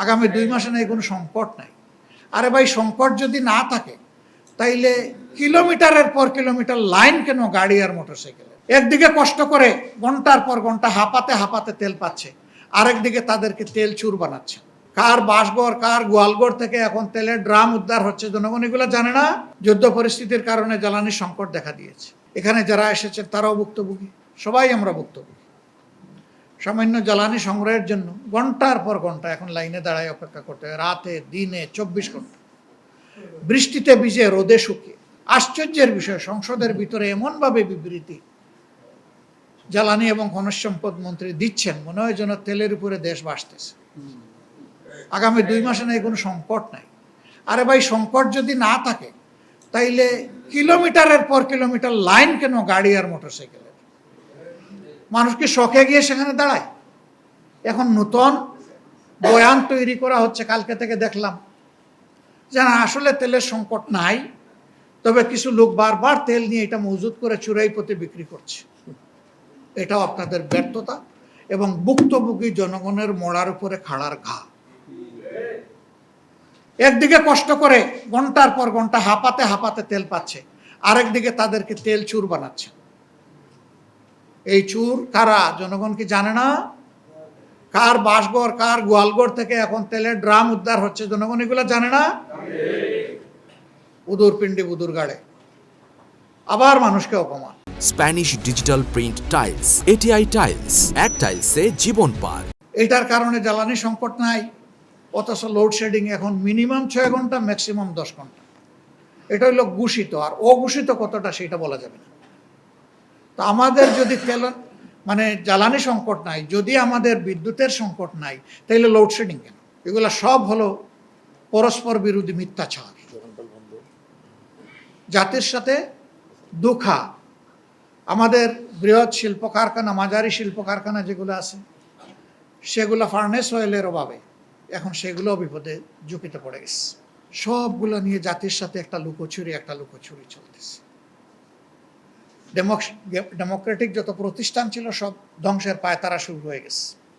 আগামী 2 মাসে নাই কোনো সংকট নাই। আরে ভাই, সংকট যদি না থাকে তাইলে কিলোমিটারের পর কিলোমিটার লাইন কেন গাড়ি আর মোটরসাইকেলের? একদিকে কষ্ট করে ঘন্টার পর ঘন্টা হাঁপাতে হাঁপাতে তেল পাচ্ছে, আরেকদিকে তাদেরকে তেল চুর বানাচ্ছে। কার বাসঘর কার গোয়ালঘর থেকে এখন তেলের ড্রাম উদ্ধার হচ্ছে, জনগণ এগুলো জানে না। যুদ্ধ পরিস্থিতির কারণে জ্বালানি সংকট দেখা দিয়েছে। এখানে যারা এসেছেন তারাও ভুক্তভোগী, সবাই আমরা ভুক্তভোগী। সামান্য জ্বালানি সংগ্রহের জন্য ঘন্টার পর ঘন্টা এখন লাইনে দাঁড়ায় অপেক্ষা করতে হয়, রাতে দিনে 24 ঘন্টা, বৃষ্টিতে ভিজে রোদে শুকিয়ে। আশ্চর্যের বিষয়, সংসদের ভিতরে এমনভাবে বিবৃতি জ্বালানি এবং খনিজ সম্পদ মন্ত্রী দিচ্ছেন, মনে হয় যেন তেলের উপরে দেশ ভাসতেছে। আগামী 2 মাসে নাই কোনো সংকট নাই। আরে ভাই, সংকট যদি না থাকে তাইলে কিলোমিটারের পর কিলোমিটার লাইন কেন গাড়ি আর মোটরসাইকেলের? মানুষ কি শখে গিয়ে সেখানে দাঁড়ায়? এখন নতুন বয়ান তৈরি করা হচ্ছে, কালকে থেকে দেখলাম যে না, আসলে তেলের সংকট নাই, তবে কিছু লোক বারবার তেল নিয়ে এটা মজুত করে চুরাই পথে বিক্রি করছে। এটাও আপনাদের ব্যর্থতা এবং ভুক্তভোগী জনগণের মোড়ার উপরে খাড়ার ঘা। একদিকে কষ্ট করে ঘন্টার পর ঘন্টা হাঁপাতে হাঁপাতে তেল পাচ্ছে, আরেকদিকে তাদেরকে তেল চুর বানাচ্ছে। এই চুর কারা, জনগণ কি জানে না? কার বাসঘর কার গোয়ালঘর থেকে এখন তেলের ড্রাম উদ্ধার হচ্ছে, জনগণ এগুলো জানে না। উদুর পিণ্ডি বুদুর গাড়ে, আবার মানুষকে অপমান। Spanish digital print tiles, ATI tiles, এক টাইলসে জীবন পার। এটার কারণে জ্বালানি সংকট নাই, অথচ লোডশেডিং এখন মিনিমাম 6 ঘন্টা, ম্যাক্সিমাম 10 ঘন্টা। এটা হইল ঘোষিত, আর অঘোষিত কতটা সেটা বলা যাবে না। তো আমাদের যদি তেল জ্বালানি সংকট নাই, যদি আমাদের বিদ্যুতের সংকট নাই, তাইলে লোডশেডিং কেন? এগুলা সব হলো পরস্পর বিরোধী মিথ্যাচার। জাতির সাথে দুঃখা। আমাদের বৃহৎ শিল্প কারখানা, মাঝারি শিল্প কারখানা যেগুলো আছে, সেগুলো ফার্নেস অয়েলের অভাবে এখন সেগুলো বিপদে ঝুঁকিতে পড়ে গেছে। সবগুলো নিয়ে জাতির সাথে একটা লুকোচুরি চলতেছে। ডেমোক্রেটিক যত প্রতিষ্ঠান ছিল সব ধ্বংসের পায়তারা শুরু হয়ে গেছে।